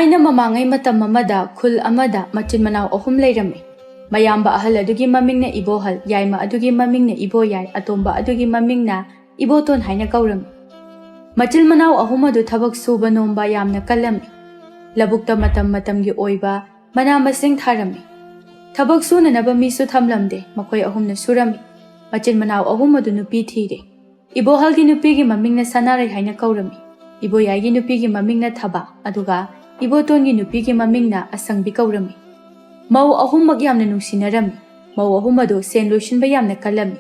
ꯊꯥꯏꯅ ꯃꯃꯥꯡꯉꯩ ꯃꯇꯝ ꯑꯃꯗ ꯈꯨꯜ ꯑꯃꯗ ꯃꯆꯤꯟ ꯃꯅꯥꯎ ꯑꯍꯨꯝ ꯂꯩꯔꯝꯃꯤ꯫ ꯃꯌꯥꯝꯕ ꯑꯍꯜ ꯑꯗꯨꯒꯤ ꯃꯃꯤꯡꯅ ꯏꯕꯣꯍꯜ, ꯌꯥꯏꯃ ꯑꯗꯨꯒꯤ ꯃꯃꯤꯡꯅ ꯏꯕꯣꯌꯥꯏ, ꯑꯇꯣꯝꯕ ꯑꯗꯨꯒꯤ ꯃꯃꯤꯡꯅ ꯏꯕꯣꯇꯣꯟ ꯍꯥꯏꯅ ꯀꯧꯔꯝꯃꯤ꯫ ꯃꯆꯤꯟ ꯃꯅꯥꯎ ꯑꯍꯨꯝ ꯑꯗꯨ ꯊꯕꯛ ꯁꯨꯕ ꯅꯣꯝꯕ ꯌꯥꯝꯅ ꯀꯜꯂꯝꯃꯤ꯫ ꯂꯧꯕꯨꯛꯇ ꯃꯇꯝ ꯃꯇꯝꯒꯤ ꯑꯣꯏꯕ ꯃꯅꯥ ꯃꯁꯤꯡ ꯊꯥꯔꯝꯃꯤ꯫ ꯊꯕꯛ ꯁꯨꯅꯅꯕ ꯃꯤꯁꯨ ꯊꯝꯂꯝꯗꯦ, ꯃꯈꯣꯏ ꯑꯍꯨꯝꯅ ꯁꯨꯔꯝꯃꯤ꯫ ꯃꯆꯤꯟ ꯃꯅꯥꯎ ꯑꯍꯨꯝ ꯑꯗꯨ ꯅꯨꯄꯤ ꯊꯤꯔꯦ꯫ ꯏꯕꯣꯍꯜꯒꯤ ꯅꯨꯄꯤꯒꯤ ꯃꯃꯤꯡꯅ ꯁꯅꯥꯔꯩ ꯍꯥꯏꯅ ꯀꯧꯔꯝꯃꯤ꯫ ꯏꯕꯣꯌꯥꯏꯒꯤ ꯅꯨꯄꯤꯒꯤ ꯃꯃꯤꯡꯅ ꯊꯕꯥ, ꯑꯗꯨꯒ ꯏꯕꯣꯇꯣꯟꯒꯤ ꯅꯨꯄꯤꯒꯤ ꯃꯃꯤꯡꯅ ꯑꯁꯪꯕꯤ ꯀꯧꯔꯝꯃꯤ꯫ ꯃꯧ ꯑꯍꯨꯝꯃꯛ ꯌꯥꯝꯅ ꯅꯨꯡꯁꯤꯅꯔꯝꯃꯤ꯫ ꯃꯧ ꯑꯍꯨꯝ ꯑꯗꯨ ꯁꯦꯟ ꯂꯣꯏꯁꯤꯟꯕ ꯌꯥꯝꯅ ꯀꯜꯂꯝꯃꯤ꯫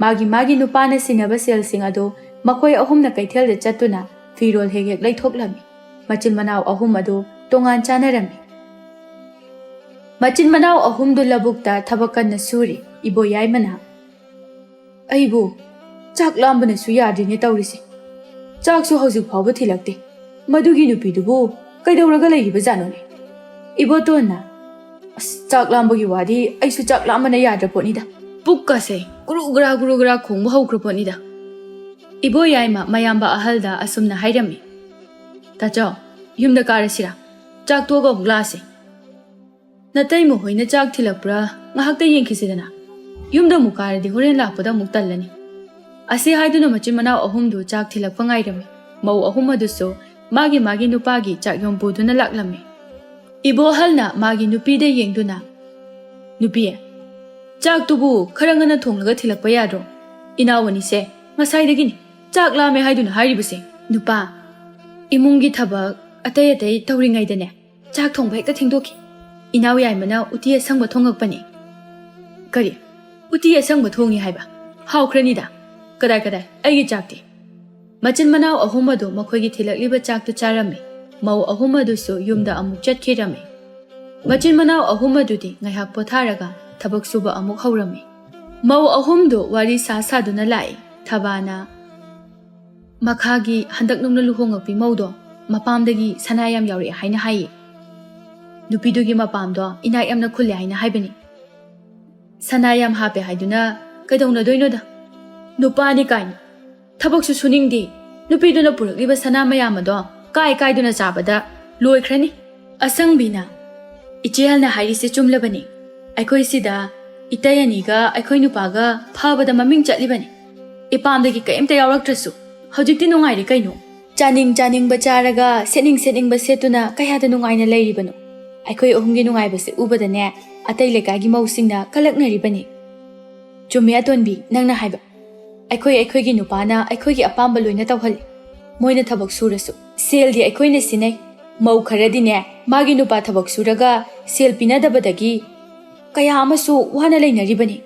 ꯃꯥꯒꯤ ꯅꯨꯄꯥꯅ ꯁꯤꯟꯅꯕ ꯁꯦꯜꯁꯤꯡ ꯑꯗꯨ ꯃꯈꯣꯏ ꯑꯍꯨꯝꯅ ꯀꯩꯊꯦꯜꯗ ꯆꯠꯇꯨꯅ ꯐꯤꯔꯣꯜ ꯍꯦꯛ ꯍꯦꯛ ꯂꯩꯊꯣꯛꯂꯝꯃꯤ꯫ ꯃꯆꯤꯟ ꯃꯅꯥꯎ ꯑꯍꯨꯝ ꯑꯗꯨ ꯇꯣꯉꯥꯟ ꯆꯥꯅꯔꯝꯃꯤ꯫ ꯃꯆꯤन मनाव अहुमदु लबुक्ता थबक कन्ना सूरी। इबोयाइमना अइबु चाक लांबनसु याद्रिने तौरिसे। चाकसु हौजिक फावबा थिलक्ते। मदुगी नुपीदुबु कैदौरगा लैरिबा जानोने। इबोतोनना चाक लांबगी वादी अइसु चाक लांबना याद्रपोनिदा। पुक्कासे गुरुगरा खोंबा हौख्रपोनिदा। इबोयाइमा मयाम्बा अहलदा असुमना हाइरम्मी। ताचाओ युमदा कारसिरा चाक तोगा हुग्लासे। नतै मोहैना चाक थिलक्प्रा ngahakta yengkhisidana yumda mukaradi horen lakpada muktallani ase haiduna machin manaw ahumdu chak thilakpa ngairami mau ahum aduso magi nupagi chak yompuduna laklami ibohalna magi nupida yengduna nupi chak tubu kharangana thonglaga thilakpa yadro inawani se ngasaidagini chak lame haiduna hairibase nupa imungi thabak atay tawringaidane chak thongba hekta thingdoki इनाव याइमना उती असंग थोंगकपनी करी उती असंग थोंगी हाइबा हाउख्रनीदा कदाय अइगी चाकती मचिन मनाव अहुमदो मखोइगी थिलकलिबा चाकतु चारम्मे मौ अहुमदुसु युमदा अमुक चटखिरम्मे मचिन मनाव अहुमदुदी ngaihak पोथारगा थबक सुबा अमुक हौरम्मे मौ अहुमदो वारी सादुना लाई थबाना मखागी हंदक नुंगना लुहोंगपी मौदो मपामदगी सनायाम यावरे हाइना हाइ नुपीदुगी मपामदो इनाक यामना खुले हाइना हाइबनी सनायाम हापे हाइदुना कैदौना दोइनोदा नुपानी काइन थबकसु सुनिंगदी नुपीदुना पुरकलिबा सना मयामदो काइदुना चाबदा लोइख्रनी असंगबिना इचेहलना हाइरिसे चुमलबनी अखोइ सिदा इतयनीगा अखोइ नुपागा फाबदा ममिंग चटलिबनी इपामदगी कैमता यावरक्त्रसु हौजिक्ति नुंगाइरे कैनो चानिंग बचारगा सेनिंग बसेतुना कयादा नुंगाइना लैरिबनो अखोइ अहुमगी नुंगाइबसे उबदने अतै लेकागी मौसिंगना कलक्नरिबनी चुम्मे अतोनबी नंगना हाइबा अखोइगी नुपाना अखोइगी अपाम्बा लोइना तौहल्ली मोइना थबक सुरसु सेलदी अखोइना सिनै मौ खरदिने मागी नुपा थबक सुरगा सेल पिनादबदगी कया अमसु वाना लैनरिबनी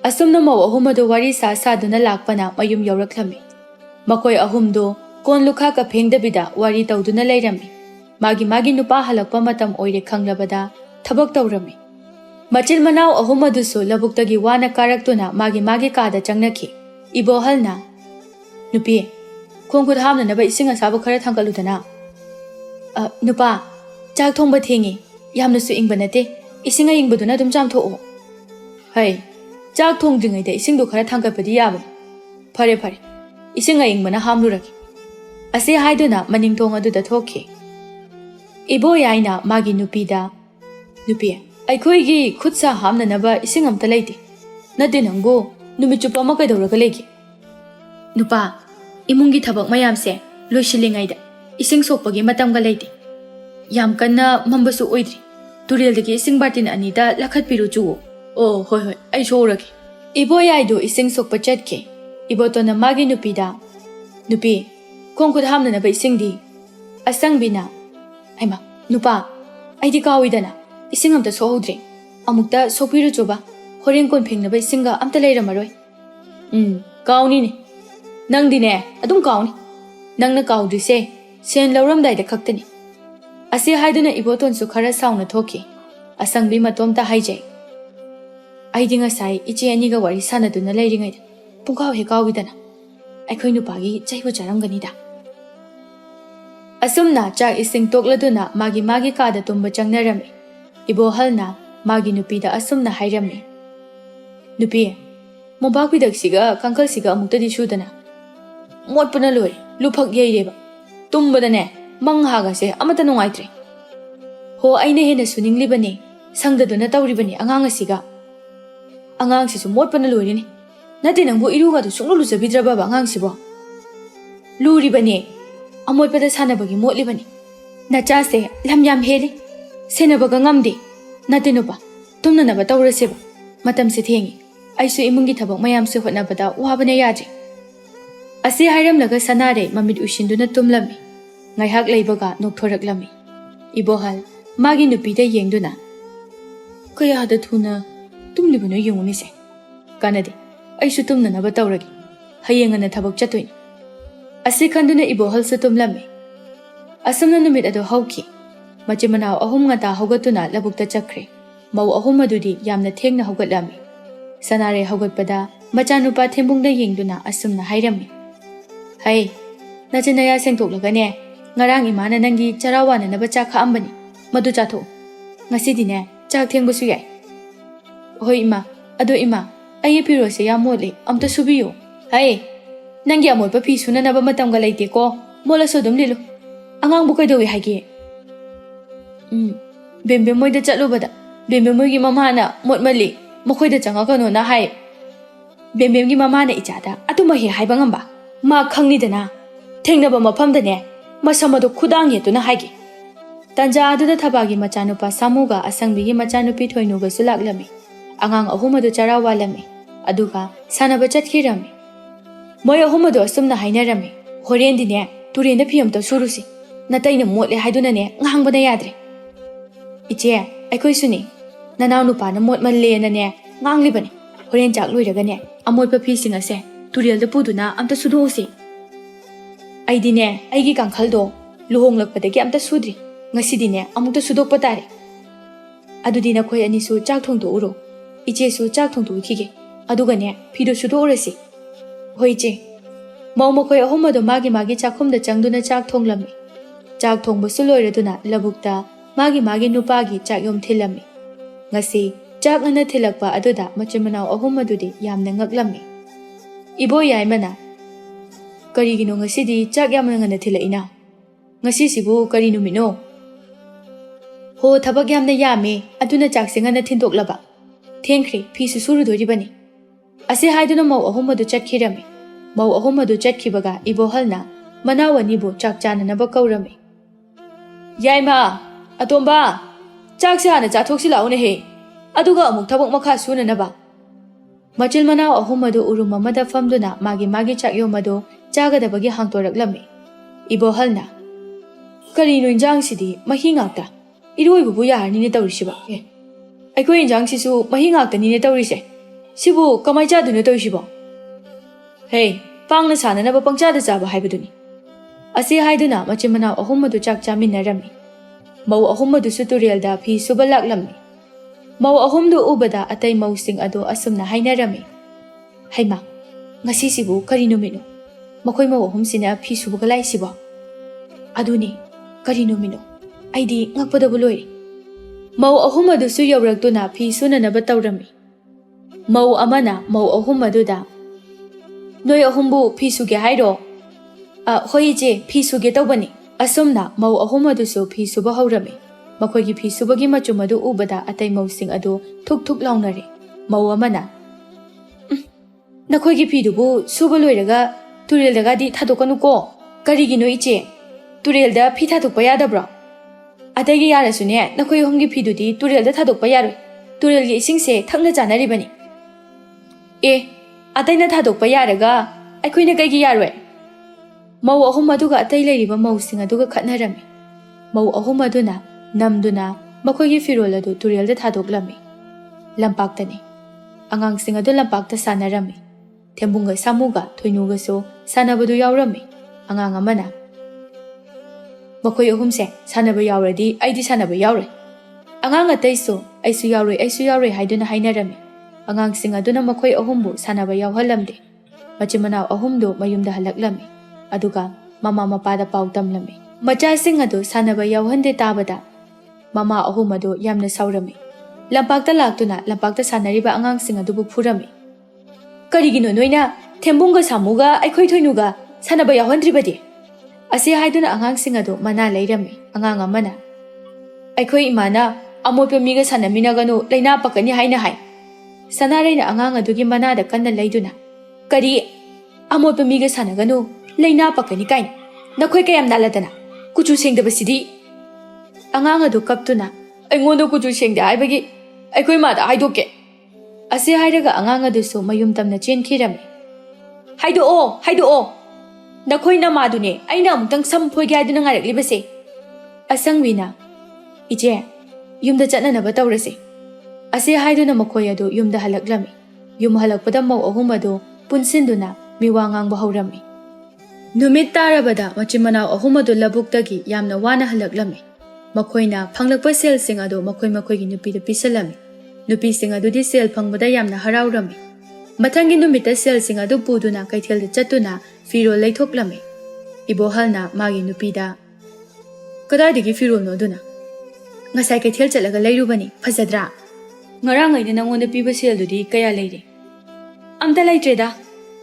असुमना मौ अहुमदो वारी सादुना लाक्पना मयुम यौरक्लम्मी मखोइ अहुमदो कोन लुखा का फेंगदबिदा वारी तौदुना लैरम्मी मागी नुपा हलक्पा मतम ओइरे खंगलबदा थबक तौरम्मी मचिन मनाव अहुम अदुसु लबुक्तगी वाना कारक्तुना मागी कादा चंगनखि इबोहलना नुपी खोंखुद हामननबा इसिंग असाबा खरा थांगलुदना नुपा चाक थोंबा थेंगी यामनसु इंगबा नते इसिंग इंगबदुना दुम चामथोओ है चाक थोंद्रिङैदा इसिंदु खरा थांगतपदि याबनी फरे इसिंग इंगबना हामलुरगि असे हाइदुना मनिंगथोंग अदुदा थोखि इबोयाइना मागी नुपीदा नुपी अखोइगी खुदसा हामननबा इसिंग अमता लैते नते नंगबो नुमित चुप्पा अमा कैदौरगा लैगे नुपा इमुंगी थबक मयामसे लोइसिलिङैदा इसिंग सोकपगी मतमगा लैते याम कन्ना मम्बसु ओइद्रि तुरेलदगी इसिंग बार्टिन अनिदा लखतपिरु चुओ ओ होय अइ सोरगे इबोयाइदो इसिंग सोकपा चटके इबोतोना मागी नुपीदा नुपी खोंखुद हामननबा इसिंगदी असंगबिना Aima, nupa, aidi kaawidana, ising amta sohodre. Amukta sopiru chuba, horen kon phengnaba isinga amta leiramaroi. Kaawni ne. Nangdi ne, adum kaawni. Nangna kaawdrise, sen lauramdaida khaktani. Ase haiduna ibotonsu khara sauna thoki. Asangbi matomta haijai. Aidi ngasai ichi aniga wari sanaduna leiringaida. Pungkaaw he kaawidana. Aikhoi nupagi chaibu charamganida. असुमना चाक इसिंग तोकलदुना मागी कादा तुम्बा चंगनरम्मी इबोहलना मागी नुपीदा असुमना हाइरम्मी नुपी मोबाक पिदकसिगा कंकलसिगा अमुक्तदि सुदना मोटपना लोरे लुफक यैरेबा तुम्बदने मंग हागासे अमता नुंगाइत्रे Ho aina hena suninglibani sangdaduna tawribani angang asiga. Angang sisu motpana loirini. Nate nangbu iruga du sunglu lujabidraba ba angang sibo. Luribani amotpada sanabagi motlibani. Nachase lam yam heli. Senabaga ngamdi. Nate nupa tumna naba tawraseba. Matam se thengi. Aisu imungi thabak mayam se hotnabada wabana yaji. Asi hairamlaga sanare mamit usinduna tumlami. Ngaihak leibaga nokthoraklami. Ibohal magi nupida yengduna. Kaya da thuna tumlibano yenguni se. Kanade aisu tumna naba tawragi. Hayengana thabak chatoini. Asi khanduna ibohal se tumlami. Asamna numit ado hauki. Machimanaw ahum nga ta hogatuna labukta chakre. Mau ahum adudi yamna thengna hogatlami. Sanare hogatpada machanupa thembungda yengduna asumna hairami. Hai, nachinaya sengtoklagane. Ngarang imana nangi charawana naba chak khaambani. Madu chatho. Ngasidine chak thengbasu yai. Hoi ima, ado ima. Aye pirose ya mole amta subiyo. Hai, nangi amolpa pi suna naba matamga laite ko. Mola sodom lilo. Angang bu kaidawi haige. Bembe moida chatlubada. Bembe moigi mamana motmali. Makoida changakano na hai. Bembe gi mamana ichada atuma he haiba ngamba. Ma khangnidana. Thengnaba mafamdane. Masamado khudang yetuna haige. Tanja aduda thabagi machanupa samuga asangbigi machanupi thoinuga sulaklami. Angang ahumadu chara walami. Aduga sanaba chatkirami. Moy ahumadu asumna hainarami. Horendine turenda phiyamta surusi. Nataina motle haidunane ngangbana yadre. Iche aikoi suni. Nanaw nupa na motmalle nane nganglibani. Horen chak loiragane amotpa phi singase turialda puduna amta sudosi. Aidine aigi kangkhaldo luhonglakpadagi amta sudri. Ngasidine amukta sudokpa tare. Adudi nakhoi anisu chak thongdo uro. Iche su chak thongdo ukhige. Adugane phido sudorasi. Hoi iche. Mau makhoi ahumado magi chakhumda changduna chak thonglami. Chak thongba suloiraduna labukta magi nupagi chak yom thilami. Ngasi chak ngana thilakpa aduda machimanaw ahumadudi yamna ngaklami. Ibo yaimana. Karigino ngasidi chak yamna ngana thilaina. Ngasi sibu kari numino. Ho thabak yamna yami aduna chak singana thindoklaba. Thengkhri phi susurudoribani. Ase haiduna mau ahumadu chatkirami. Mau ahumadu chatkibaga ibo halna manawani bu chak chananaba kaurami. Yaima atomba chak se hana chathoksi laune he. Aduga amuk thabak makha sunanaba. Machil manaw ahumadu urum amada famduna magi chak yomadu chagadabagi hangtoraklami. Ibo halna karino injang sidi mahi ngakta. Iroi bubu yarni tawrisiba. Aikoi injang sisu mahi ngakta ni tawrise. Sibu kamai chaduna tawrisiba. Hey, pangna sananaba pangchada chaba haibaduni. Asi haiduna machimanaw ahumadu chak chaminarami. Mau ahumadu suturialda phi subalaklami. Mau ahumdu ubada atay mau sing ado asumna hainarami. Haima, ngasi sibu kari numino. Makoy mau ahum sina phi subagalai siba. Aduni, kari numino. Aidi ngakpadabuloi. Mau ahumadu su yawraktuna phi sunanaba tawrami. Mau amana mau ahumadu da. Noi ahumbu phi suge hairo. Hoi je phi suge tawbani. Asumna mau ahumadu su phi suba haurami. Makoy phi subagi machumadu ubada atay mau sing ado thuk launare. Mau amana. Nakoy phi dubu suba loiraga tureldaga di thadokanu ko. Karigino iche. Turelda phi thadokpa yadabra. Ataygi yarasune nakoy ahumgi phi dudi turelda thadokpa yaroi. Turelgi isingse thakna janaribani. Atayna thadokpa yaraga aikoina kaigi yaroi. Mau ahum aduga atay leiriba mau sing aduga khatnarami. Mau ahum aduna namduna makoygi firol adu turelda thadoklami. Lampaktani. Angang sing adu lampakta sanarami. Thembunga samuga thoinuga so sanabadu yaurami. Angang amana. Makoy ahumse sanaba yauradi aidi sanaba yauroi. Angang atay so aisu yauroi haiduna hainarami. Angang sing aduna makoy ahumbu sanaba yauhalamde. Machimanaw ahumdo mayumda halaklami. Aduga mama mapada pau tamlami. Macha sing adu sanaba yauhande tabada. Mama ahum adu yamna saurami. Lampakta laktuna lampakta sanariba angang sing adu bu phurami. Karigino noina thembunga samuga aikhoi thoinuga sanaba yauhandribadi. Ase haiduna angang sing adu mana leirami. Angang amana. ꯑꯩꯈꯣꯏ ꯏꯃꯥꯅ ꯑꯃꯣꯠꯄ ꯃꯤꯒ ꯁꯥꯟꯅꯃꯤꯟꯅꯒꯅꯨ ꯂꯩꯅꯥ ꯄꯛꯀꯅꯤ ꯍꯥꯏꯅ ꯍꯥꯏ꯫ ꯁꯅꯥꯔꯩꯅ ꯑꯉꯥꯡ ꯑꯗꯨꯒꯤ ꯃꯅꯥꯗ ꯀꯟꯅ ꯂꯩꯗꯨꯅ, ꯀꯔꯤ? ꯑꯃꯣꯠꯄ ꯃꯤꯒ ꯁꯥꯟꯅꯒꯅꯨ ꯂꯩꯅꯥ ꯄꯛꯀꯅꯤ ꯀꯥꯏꯅ? ꯅꯈꯣꯏ ꯀꯌꯥꯝ ꯅꯥꯜꯂꯗꯅ ꯀꯨꯆꯨ ꯁꯦꯡꯗꯕꯁꯤꯗꯤ! ꯑꯉꯥꯡ ꯑꯗꯨ ꯀꯞꯇꯨꯅ, ꯑꯩꯉꯣꯟꯗ ꯀꯨꯆꯨ ꯁꯦꯡꯗꯦ ꯍꯥꯏꯕꯒꯤ ꯑꯩꯈꯣꯏ ꯃꯥꯗ ꯍꯥꯏꯗꯣꯛꯀꯦ꯫ ꯑꯁꯤ ꯍꯥꯏꯔꯒ ꯑꯉꯥꯡ ꯑꯗꯨꯁꯨ ꯃꯌꯨꯝ ꯇꯝꯅ ꯆꯦꯟꯈꯤꯔꯝꯃꯤ꯫ ꯍꯥꯏꯗꯣꯛꯑꯣ, ꯍꯥꯏꯗꯣꯛꯑꯣ! ꯅꯈꯣꯏ ꯅꯃꯥꯗꯨꯅꯦ ꯑꯩꯅ ꯑꯃꯨꯛꯇꯪ ꯁꯝ ꯐꯣꯏꯒꯦ ꯍꯥꯏꯗꯨꯅ ꯉꯥꯏꯔꯛꯂꯤꯕꯁꯦ꯫ ꯑꯁꯪꯕꯤꯅ, ꯏꯆꯦ, ꯌꯨꯝꯗ ꯆꯠꯅꯅꯕ ꯇꯧꯔꯁꯦ꯫ ꯑꯁꯤ ꯍꯥꯏꯗꯨꯅ ꯃꯈꯣꯏ ꯑꯗꯨ ꯌꯨꯝꯗ ꯍꯜꯂꯛꯂꯝꯃꯤ꯫ ꯌꯨꯝ ꯍꯜꯂꯛꯄꯗ ꯃꯧ ꯑꯍꯨꯝ ꯑꯗꯨ ꯄꯨꯟꯁꯤꯟꯗꯨꯅ ꯃꯤꯋꯥ ꯉꯥꯡꯕ ꯍꯧꯔꯝꯃꯤ꯫ ꯅꯨꯃꯤꯠ ꯇꯥꯔꯕꯗ ꯃꯆꯤꯟ ꯃꯅꯥꯎ ꯑꯍꯨꯝ ꯑꯗꯨ ꯂꯧꯕꯨꯛꯇꯒꯤ ꯌꯥꯝꯅ ꯋꯥꯅ ꯍꯜꯂꯛꯂꯝꯃꯤ꯫ ꯃꯈꯣꯏꯅ ꯐꯪꯂꯛꯄ ꯁꯦꯜꯁꯤꯡ ꯑꯗꯨ ꯃꯈꯣꯏꯒꯤ ꯅꯨꯄꯤꯗ ꯄꯤꯁꯜꯂꯝꯃꯤ꯫ ꯅꯨꯄꯤꯁꯤꯡ ꯑꯗꯨꯗꯤ ꯁꯦꯜ ꯐꯪꯕꯗ ꯌꯥꯝꯅ ꯍꯔꯥꯎꯔꯝꯃꯤ꯫ ꯃꯊꯪꯒꯤ ꯅꯨꯃꯤꯠꯇ ꯁꯦꯜꯁꯤꯡ ꯑꯗꯨ ꯄꯨꯗꯨꯅ ꯀꯩꯊꯦꯜꯗ ꯆꯠꯇꯨꯅ ꯐꯤꯔꯣꯜ ꯂꯩꯊꯣꯛꯂꯝꯃꯤ꯫ ꯏꯕꯣꯍꯜꯅ ꯃꯥꯒꯤ ꯅꯨꯄꯤꯗ, ꯀꯗꯥꯏꯗꯒꯤ ꯐꯤꯔꯣꯜꯅꯣ ꯑꯗꯨꯅ? ꯉꯁꯥꯏ ꯀꯩꯊꯦꯜ ꯆꯠꯂꯒ ꯂꯩꯔꯨꯕꯅꯤ, ꯐꯖꯗ꯭ꯔꯥ? ꯉꯔꯥꯡ ꯑꯩꯅ ꯅꯪꯉꯣꯟꯗ ꯄꯤꯕ ꯁꯦꯜꯗꯨꯗꯤ ꯀꯌꯥ ꯂꯩꯔꯤ? ꯑꯝꯇ ꯂꯩꯇ꯭ꯔꯦꯗ꯫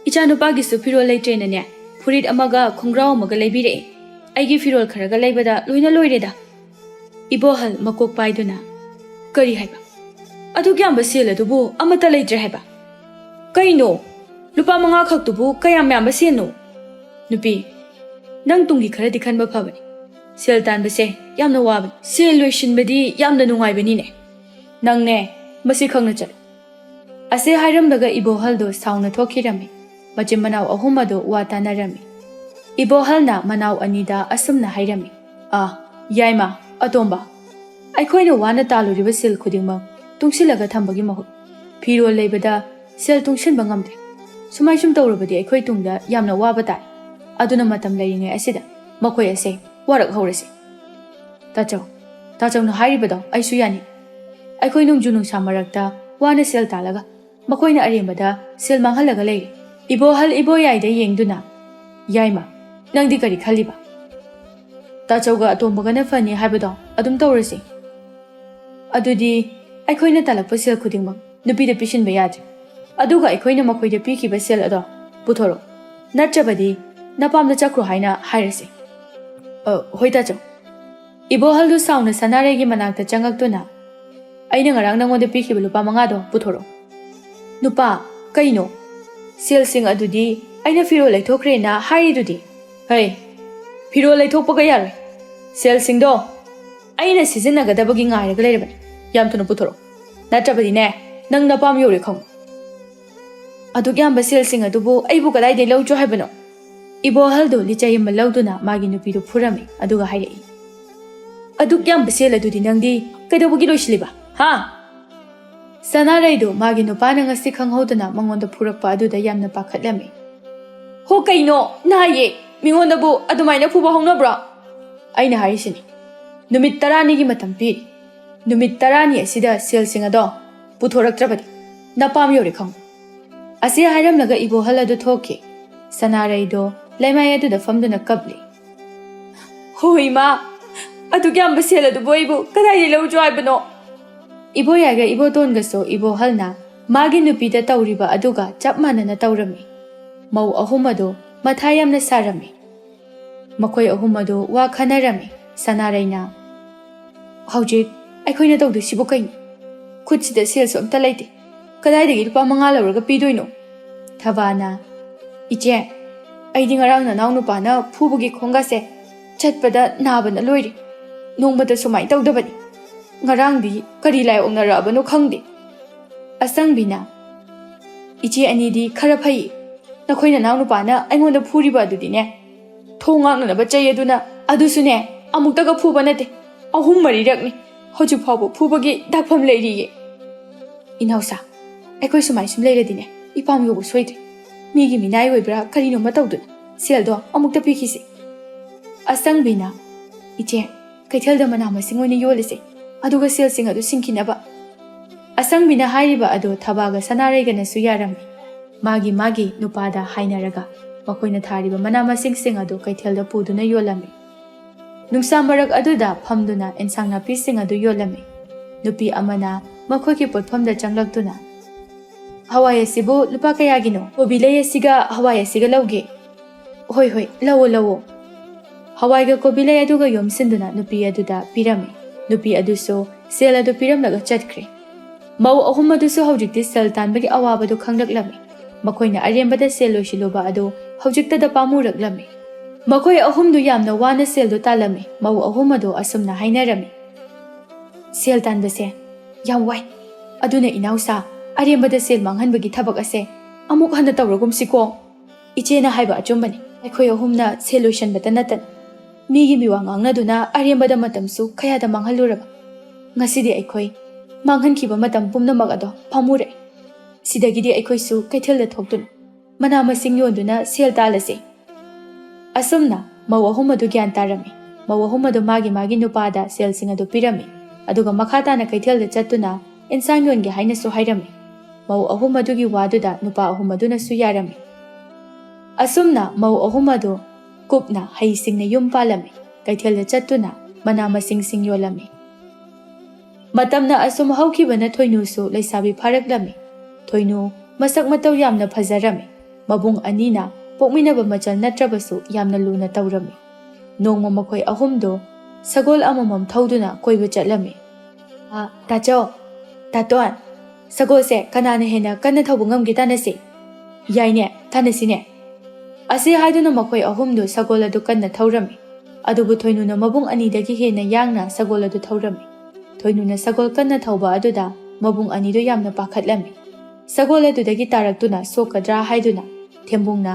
ꯏꯆꯥꯅꯨꯄꯥꯒꯤꯁꯨ ꯐꯤꯔꯣꯜ ꯂꯩꯇ꯭ꯔꯦꯅꯅꯦ ꯐꯨꯔꯤꯠ ꯑꯃꯒ ꯈꯣꯡꯒ꯭ꯔꯥꯎ ꯑꯃꯒ ꯂꯩꯕꯤꯔꯛꯑꯦ꯫ ꯑꯩꯒꯤ ꯐꯤꯔꯣꯜ ꯈꯔꯒ ꯂꯩꯕꯗ ꯂꯣꯏꯅ ꯂꯣꯏꯔꯦꯗ꯫ ꯏꯕꯣꯍꯜ ꯃꯀꯣꯛ ꯄꯥꯏꯗꯨꯅ, ꯀꯔꯤ ꯍꯥꯏꯕ? ꯑꯗꯨꯛ ꯌꯥꯝꯕ ꯁꯦꯜ ꯑꯗꯨꯕꯨ ꯑꯃꯠꯇ ꯂꯩꯇ꯭ꯔꯦ ꯍꯥꯏꯕ? ꯀꯩꯅꯣ? ꯂꯨꯄꯥ 5 ꯈꯛꯇꯨꯕꯨ ꯀꯌꯥꯝ ꯌꯥꯝꯕ ꯁꯦꯜꯅꯣ? ꯅꯨꯄꯤ, ꯅꯪ ꯇꯨꯡꯒꯤ ꯈꯔꯗꯤ ꯈꯟꯕ ꯐꯕꯅꯤ꯫ ꯁꯦꯜ ꯇꯥꯟꯕꯁꯦ ꯌꯥꯝꯅ ꯋꯥꯕꯅꯤ꯫ ꯁꯦꯜ ꯂꯣꯏꯁꯤꯟꯕꯗꯤ ꯌꯥꯝꯅ ꯅꯨꯡꯉꯥꯏꯕꯅꯤꯅꯦ꯫ ꯅꯪꯅꯦ ꯃꯁꯤ ꯈꯪꯅ ꯆꯠꯂꯨ꯫ ꯑꯁꯤ ꯍꯥꯏꯔꯝꯂꯒ ꯏꯕꯣꯍꯜꯗꯨ ꯁꯥꯎꯅ ꯊꯣꯛꯈꯤꯔꯝꯃꯤ꯫ ꯃꯆꯤꯟ ꯃꯅꯥꯎ ꯑꯍꯨꯝ ꯑꯗꯨ ꯋꯥ ꯇꯥꯅꯔꯝꯃꯤ꯫ ꯏꯕꯣꯍꯜꯅ ꯃꯅꯥꯎ ꯑꯅꯤꯗ ꯑꯁꯨꯝꯅ ꯍꯥꯏꯔꯝꯃꯤ, ꯌꯥꯏꯃ, ꯑꯇꯣꯝꯕ, ꯑꯩꯈꯣꯏꯅ ꯋꯥꯅ ꯇꯥꯜꯂꯨꯔꯤꯕ ꯁꯦꯜ ꯈꯨꯗꯤꯡꯃꯛ ꯇꯨꯡꯁꯤꯜꯂꯒ ꯊꯝꯕꯒꯤ ꯃꯍꯨꯠ ꯐꯤꯔꯣꯜ ꯂꯩꯕꯗ ꯁꯦꯜ ꯇꯨꯡꯁꯤꯟꯕ ꯉꯝꯗ꯭ꯔꯦ꯫ ꯁꯨꯝ ꯇꯧꯔꯕꯗꯤ ꯑꯩꯈꯣꯏ ꯇꯨꯡꯗ ꯌꯥꯝꯅ ꯋꯥꯕ ꯇꯥꯏ꯫ ꯑꯗꯨꯅ ꯃꯇꯝ ꯂꯩꯔꯤꯉꯩ ꯑꯁꯤꯗ ꯃꯈꯣꯏ ꯑꯁꯦ ꯋꯥꯔꯛꯍꯧꯔꯁꯤ꯫ ꯇꯥꯆꯧꯅ ꯍꯥꯏꯔꯤꯕꯗꯣ ꯑꯩꯁꯨ ꯌꯥꯅꯤ꯫ ꯑꯩꯈꯣꯏ ꯅꯣꯡꯖꯨ ꯅꯨꯡꯁꯥ ꯃꯔꯛꯇ ꯋꯥꯅ ꯁꯦꯜ ꯇꯥꯜꯂꯒ ꯃꯈꯣꯏꯅ ꯑꯔꯦꯝꯕꯗ ꯁꯦꯜ ꯃꯥꯡꯍꯜꯂꯒ ꯂꯩꯔꯤ꯫ ꯏꯕꯣꯍꯜ ꯏꯕꯣꯌꯥꯏꯗ ꯌꯦꯡꯗꯨꯅ, ꯌꯥꯏꯃ, ꯅꯪꯗꯤ ꯀꯔꯤ ꯈꯜꯂꯤꯕ? ꯇꯥꯆꯧꯒ ꯑꯇꯣꯝꯕꯒꯅ ꯐꯅꯤ ꯍꯥꯏꯕꯗꯣ ꯑꯗꯨꯝ ꯇꯧꯔꯁꯤ꯫ ꯑꯗꯨꯗꯤ ꯑꯩꯈꯣꯏꯅ ꯇꯥꯜꯂꯛꯄ ꯁꯦꯜ ꯈꯨꯗꯤꯡꯃꯛ ꯅꯨꯄꯤꯗ ꯄꯤꯁꯤꯟꯕ ꯌꯥꯗ꯭ꯔꯦ꯫ ꯑꯗꯨꯒ ꯑꯩꯈꯣꯏꯅ ꯃꯈꯣꯏꯗ ꯄꯤꯈꯤꯕ ꯁꯦꯜ ꯑꯗꯣ ꯄꯨꯊꯣꯔꯛꯑꯣ꯫ ꯅꯠꯇ꯭ꯔꯕꯗꯤ ꯅꯄꯥꯝꯗ ꯆꯠꯈ꯭ꯔꯣ ꯍꯥꯏꯅ ꯍꯥꯏꯔꯁꯤ꯫ ꯍꯣꯏ ꯇꯥꯆꯧ꯫ ꯏꯕꯣꯍꯜꯗꯨ ꯁꯥꯎꯅ ꯁꯅꯥꯔꯩꯒꯤ ꯃꯅꯥꯛꯇ ꯆꯪꯉꯛꯇꯨꯅ, ꯑꯩꯅ ꯉꯔꯥꯡ ꯅꯪꯉꯣꯟꯗ ꯄꯤꯈꯤꯕ ꯂꯨꯄꯥ 5ꯗꯣ ꯄꯨꯊꯣꯔꯛꯑꯣ꯫ ꯅꯨꯄꯥ, ꯀꯩꯅꯣ? ꯁꯦꯜꯁꯤꯡ ꯑꯗꯨꯗꯤ ꯑꯩꯅ ꯐꯤꯔꯣꯜ ꯂꯩꯊꯣꯛꯈ꯭ꯔꯦꯅ ꯍꯥꯏꯔꯤꯗꯨꯗꯤ? ꯍꯩ, ꯐꯤꯔꯣꯜ ꯂꯩꯊꯣꯛꯄꯒ ꯌꯥꯔꯣꯏ꯫ ꯁꯦꯜꯁꯤꯡꯗꯣ ꯑꯩꯅ ꯁꯤꯖꯤꯟꯅꯒꯗꯕꯒꯤ ꯉꯥꯏꯔꯒ ꯂꯩꯔꯕꯅꯤ꯫ ꯌꯥꯝ ꯊꯨꯅ ꯄꯨꯊꯣꯔꯛꯑꯣ, ꯅꯠꯇ꯭ꯔꯕꯗꯤꯅꯦ ꯅꯪ ꯅꯄꯥꯝ ꯌꯧꯔꯦ ꯈꯪꯉꯨ꯫ ꯑꯗꯨꯛ ꯌꯥꯝꯕ ꯁꯦꯜꯁꯤꯡ ꯑꯗꯨꯕꯨ ꯑꯩꯕꯨ ꯀꯗꯥꯏꯗꯒꯤ ꯂꯧꯆꯣ ꯍꯥꯏꯕꯅꯣ? ꯏꯕꯣꯍꯜꯗꯨ ꯂꯤꯆꯩ ꯑꯃ ꯂꯧꯗꯨꯅ ꯃꯥꯒꯤ ꯅꯨꯄꯤꯗꯨ ꯐꯨꯔꯝꯃꯤ꯫ ꯑꯗꯨꯒ ꯍꯥꯏꯔꯛꯏ, ꯑꯗꯨꯛ ꯌꯥꯝꯕ ꯁꯦꯜ ꯑꯗꯨꯗꯤ ꯅꯪꯗꯤ ꯀꯩꯗꯧꯕꯒꯤ ꯂꯣꯏꯁꯤꯜꯂꯤꯕ, ꯍꯥ? ꯁꯅꯥꯔꯩꯗꯨ ꯃꯥꯒꯤ ꯅꯨꯄꯥꯅ ꯉꯁꯤ ꯈꯪꯍꯧꯗꯅ ꯃꯉꯣꯟꯗ ꯐꯨꯔꯛꯄ ꯑꯗꯨꯗ ꯌꯥꯝꯅ ꯄꯥꯈꯠꯂꯝꯃꯤ꯫ ꯍꯣ, ꯀꯩꯅꯣ? ꯅꯥꯌꯦ, ꯃꯤꯉꯣꯟꯗꯕꯨ ꯑꯗꯨꯃꯥꯏꯅ ꯐꯨꯕ ꯍꯧꯅꯕ꯭ꯔꯣ? ꯑꯩꯅ ꯍꯥꯏꯔꯤꯁꯤꯅꯤ, ꯅꯨꯃꯤꯠ 10ꯅꯤꯒꯤ ꯃꯇꯝ ꯄꯤꯔꯤ꯫ ꯅꯨꯃꯤꯠ 10ꯅꯤ ꯑꯁꯤꯗ ꯁꯦꯜꯁꯤꯡ ꯑꯗꯣ ꯄꯨꯊꯣꯔꯛꯇ꯭ꯔꯕꯗꯤ ꯅꯄꯥꯝ ꯌꯧꯔꯦ ꯈꯪꯉꯨ꯫ ꯑꯁꯤ ꯍꯥꯏꯔꯝꯂꯒ ꯏꯕꯣꯍꯜ ꯑꯗꯨ ꯊꯣꯛꯈꯤ꯫ ꯁꯅꯥꯔꯩꯗꯣ ꯂꯩꯃꯥꯏ ꯑꯗꯨꯗ ꯐꯝꯗꯨꯅ ꯀꯞꯂꯤ꯫ ꯍꯣꯏ ꯏꯃꯥ, ꯑꯗꯨꯛ ꯌꯥꯝꯕ ꯁꯦꯜ ꯑꯗꯨꯕꯨ ꯑꯩꯕꯨ ꯀꯗꯥꯏꯗꯒꯤ ꯂꯧꯆꯣ ꯍꯥꯏꯕꯅꯣ? ꯏꯕꯣꯌꯥꯏꯒ ꯏꯕꯣꯇꯣꯟꯒꯁꯨ ꯏꯕꯣꯍꯜꯅ ꯃꯥꯒꯤ ꯅꯨꯄꯤꯗ ꯇꯧꯔꯤꯕ ꯑꯗꯨꯒ ꯆꯞ ꯃꯥꯟꯅꯅ ꯇꯧꯔꯝꯃꯤ꯫ ꯃꯧ ꯑꯍꯨꯝ ꯑꯗꯨ ꯃꯊꯥ ꯌꯥꯝꯅ ꯁꯥꯔꯝꯃꯤ꯫ ꯃꯈꯣꯏ ꯑꯍꯨꯝ ꯑꯗꯨ ꯋꯥ ꯈꯟꯅꯔꯝꯃꯤ꯫ ꯁꯅꯥꯔꯩꯅ, ꯍꯧꯖꯤꯛ ꯑꯩꯈꯣꯏꯅ ꯇꯧꯗꯣꯏꯁꯤꯕꯨ ꯀꯩꯅꯣ? ꯈꯨꯠꯁꯤꯗ ꯁꯦꯜꯁꯨ ꯑꯝꯇ ꯂꯩꯇꯦ꯫ ꯀꯗꯥꯏꯗꯒꯤ ꯂꯨꯄꯥ 5 ꯂꯧꯔꯒ ꯄꯤꯗꯣꯏꯅꯣ? ꯊꯕꯥꯅ, ꯏꯆꯦ, ꯑꯩꯗꯤ ꯉꯔꯥꯡ ꯅꯅꯥꯎ ꯅꯨꯄꯥꯅ ꯐꯨꯕꯒꯤ ꯈꯣꯡꯒꯥꯁꯦ ꯆꯠꯄꯗ ꯅꯥꯕꯅ ꯂꯣꯏꯔꯦ꯫ ꯅꯣꯡꯃꯇ ꯁꯨꯃꯥꯏꯅ ꯇꯧꯗꯕꯅꯤ꯫ ꯉꯔꯥꯡꯗꯤ ꯀꯔꯤ ꯂꯥꯏ ꯑꯣꯛꯅꯔꯛꯑꯕꯅꯣ ꯈꯪꯗꯦ꯫ ꯑꯁꯪꯕꯤꯅ, ꯏꯆꯦ ꯑꯅꯤꯗꯤ ꯈꯔ ꯐꯩ꯫ ꯅꯈꯣꯏ ꯅꯅꯥꯎ ꯅꯨꯄꯥꯅ ꯑꯩꯉꯣꯟꯗ ꯐꯨꯔꯤꯕ ꯑꯗꯨꯗꯤꯅꯦ ꯊꯣꯡ ꯉꯥꯛꯅꯅꯕ ꯆꯩ ꯑꯗꯨꯁꯨꯅꯦ ꯑꯃꯨꯛꯇꯒ ꯐꯨꯕ ꯅꯠꯇꯦ, 3-4ꯔꯛꯅꯤ꯫ ꯍꯧꯖꯤꯛ ꯐꯥꯎꯕ ꯐꯨꯕꯒꯤ ꯗꯥꯛꯐꯝ ꯂꯩꯔꯤꯌꯦ꯫ ꯏꯅꯥꯎꯁꯥ, ꯑꯩꯈꯣꯏ ꯁꯨꯝ ꯂꯩꯔꯗꯤꯅꯦ ꯏꯄꯥꯝ ꯌꯧꯕ ꯁꯣꯏꯗ꯭ꯔꯦ꯫ ꯃꯤꯒꯤ ꯃꯤꯅꯥꯏ ꯑꯣꯏꯕ꯭ꯔꯥ ꯀꯔꯤꯅꯣꯃ ꯇꯧꯗꯨꯅ ꯁꯦꯜꯗꯣ ꯑꯃꯨꯛꯇ ꯄꯤꯈꯤꯁꯤ꯫ ꯑꯁꯪꯕꯤꯅ, ꯏꯆꯦ, ꯀꯩꯊꯦꯜꯗ ꯃꯅꯥ ꯃꯁꯤꯡ ꯑꯣꯏꯅ ꯌꯣꯜꯂꯤꯁꯦ, ꯑꯗꯨꯒ ꯁꯦꯜꯁꯤꯡ ꯑꯗꯨ ꯁꯤꯡꯈꯤꯅꯕ꯫ ꯑꯁꯪꯕꯤꯅ ꯍꯥꯏꯔꯤꯕ ꯑꯗꯨ ꯊꯕꯥꯒ ꯁꯅꯥꯔꯩꯒꯅꯁꯨ ꯌꯥꯔꯝꯃꯤ꯫ ꯃꯥꯒꯤ ꯅꯨꯄꯥꯗ ꯍꯥꯏꯅꯔꯒ ꯃꯈꯣꯏꯅ ꯊꯥꯔꯤꯕ ꯃꯅꯥ ꯃꯁꯤꯡꯁꯤꯡ ꯑꯗꯨ ꯀꯩꯊꯦꯜꯗ ꯄꯨꯗꯨꯅ ꯌꯣꯜꯂꯝꯃꯤ꯫ ꯅꯨꯡꯁꯥ ꯃꯔꯛ ꯑꯗꯨꯗ ꯐꯝꯗꯨꯅ ꯑꯦꯟꯁꯥꯡ ꯅꯥꯄꯤꯁꯤꯡ ꯑꯗꯨ ꯌꯣꯜꯂꯝꯃꯤ꯫ ꯅꯨꯄꯤ ꯑꯃꯅ ꯃꯈꯣꯏꯒꯤ ꯄꯣꯠꯐꯝꯗ ꯆꯪꯂꯛꯇꯨꯅ, ꯍꯋꯥꯏ ꯑꯁꯤꯕꯨ ꯂꯨꯄꯥ ꯀꯌꯥꯒꯤꯅꯣ? ꯀꯣꯕꯤ ꯂꯩ ꯑꯁꯤꯒ ꯍꯋꯥꯏ ꯑꯁꯤꯒ ꯂꯧꯒꯦ꯫ ꯍꯣꯏ, ꯂꯧꯑꯣ꯫ ꯍꯋꯥꯏꯒ ꯀꯣꯕꯤ ꯂꯩ ꯑꯗꯨꯒ ꯌꯣꯝꯁꯤꯟꯗꯨꯅ ꯅꯨꯄꯤ ꯑꯗꯨꯗ ꯄꯤꯔꯝꯃꯤ꯫ नुपी अदुसु सेल अदु पिरमलगा चटख्रे मौ अहुम अदुसु हौजिक्ति सेल तानबगी अवाबदु खंगलक्लमी मखोइना अरेंबदा सेल लोइसिलुबा अदु हौजिक्तदा पामुरक्लमी मखोइ अहुमदु यामना वाना सेलदु तालमी मौ अहुम अदु असुमना हाइनारमी सेल तानबसे याम वाइ अदुना इनाउसा अरेंबदा सेल मांगहनबगी थबक असे अमुक हन्ना तौरगुमसिको इचेना हाइबा अचुम्बनी अखोइ अहुमना सेल लोइसनबता नतन मीगी मिवा ngangnaduna arembada matamsu khayada manghaluraba ngasidi aikhoi manghankiba matam pumnamak ado phamure sidagidi aikhoi su kaithelda thoktuna mana masing yonduna sel talase asumna maw ahum adu gyan tarami maw ahum adu magi nupada sel sing adu pirami aduga makhata na kaithelda chattuna insang yonge haina su hairami maw ahum adu gi waduda nupa ahum adu na su yarami asumna maw ahum adu kupna hai singna yum palami kaithelda chattuna mana masing sing yolami matamna asum haukibana thoinu su leisabi pharaklami thoinu masak mataw yamna phajarami mabung anina pokminaba machal natrabasu yamna luna tawrami nongma makhoi ahumdo sagol amamam thauduna koiba chatlami tachao taton sagol se kanana hena kanna thawbu ngamgi tanase yaine tanasine ase haiduna makhoi ahumdo sagol adu kanna thawrami adubu thoinuna mabung anidagi hena yangna sagol adu thawrami thoinuna sagol kanna thawba aduda mabung anido yamna pakhatlami sagol adudagi taraktuna sokadra haiduna thembungna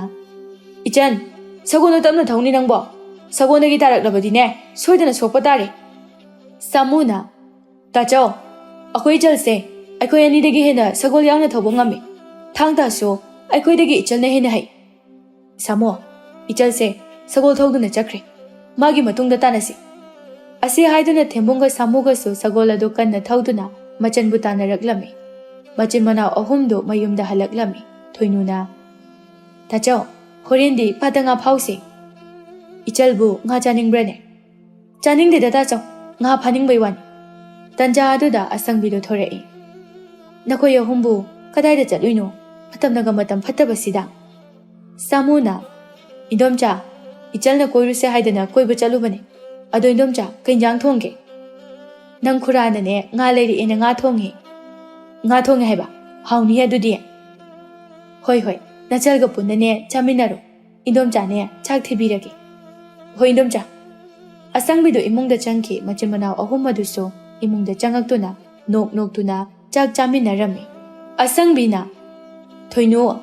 ichan sagol tamna thawni nangbo sagolagi taraklabadine soidana sokpa tare samuna tachao akoi jalse akoi anidagi hena sagol yangna thawba ngami thangta so akoi dagi ichalna hena hai Samo, ichalse sagol thawduna chakre magi matungda tanasi ase haiduna thembunga samuga su sagol adu kanna thawduna machanbu tanaraklami machin manau ahumdo mayumda halaklami thoinuna tachao horendi patanga phause ichalbu nga chaningbrane chaningde da tachao nga phaningbai wani tanja aduda asangbido thorei nakoi ahumbu kadaida chatluino matamnaga matam phattabasida Samuna Indomcha Ichalna koiruse haidana koiba chalubane ado indomcha kainjang thongge nang khurana ne nga leri ena nga thonge haiba hauni adudi hoi nachalga punna ne chaminaru indomcha ne chak thibirage hoi indomcha asangbido imungda changki machinmanau ahum aduso imungda changaktuna nok tuna chak chaminarami asangbina thoinu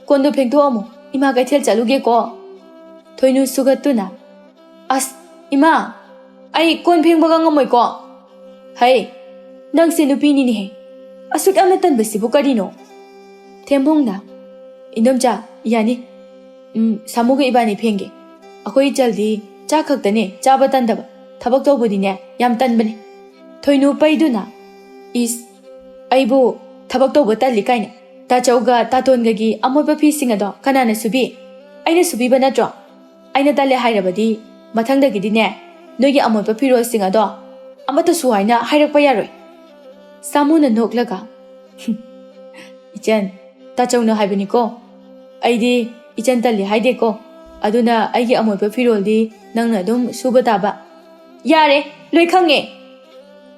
kondo phengto amu Ima kaithel chaluge ko thoinu sugatuna as ima ai kon pheng baga ngamoi ko hai nang se nupi ni he asuk amna tan basi bukari no thembungna indomcha yani samuga ibani phenge akoi jaldi cha khaktane cha batan daba thabak to budi ne yam tan bani thoinu paiduna is aibu thabak to bata likaina ta chauga ta tongagi amoba phi singado kanana subi aina subi bana tro aina tale hairabadi mathangdagi dine nogi amoba phi ro singado amata suaina hairakpa yaroi samuna noklaga ichan ta chauna haibani ko aidi ichan tali haide ko aduna aigi amoba phi roldi nangna dum suba taba yare loi khange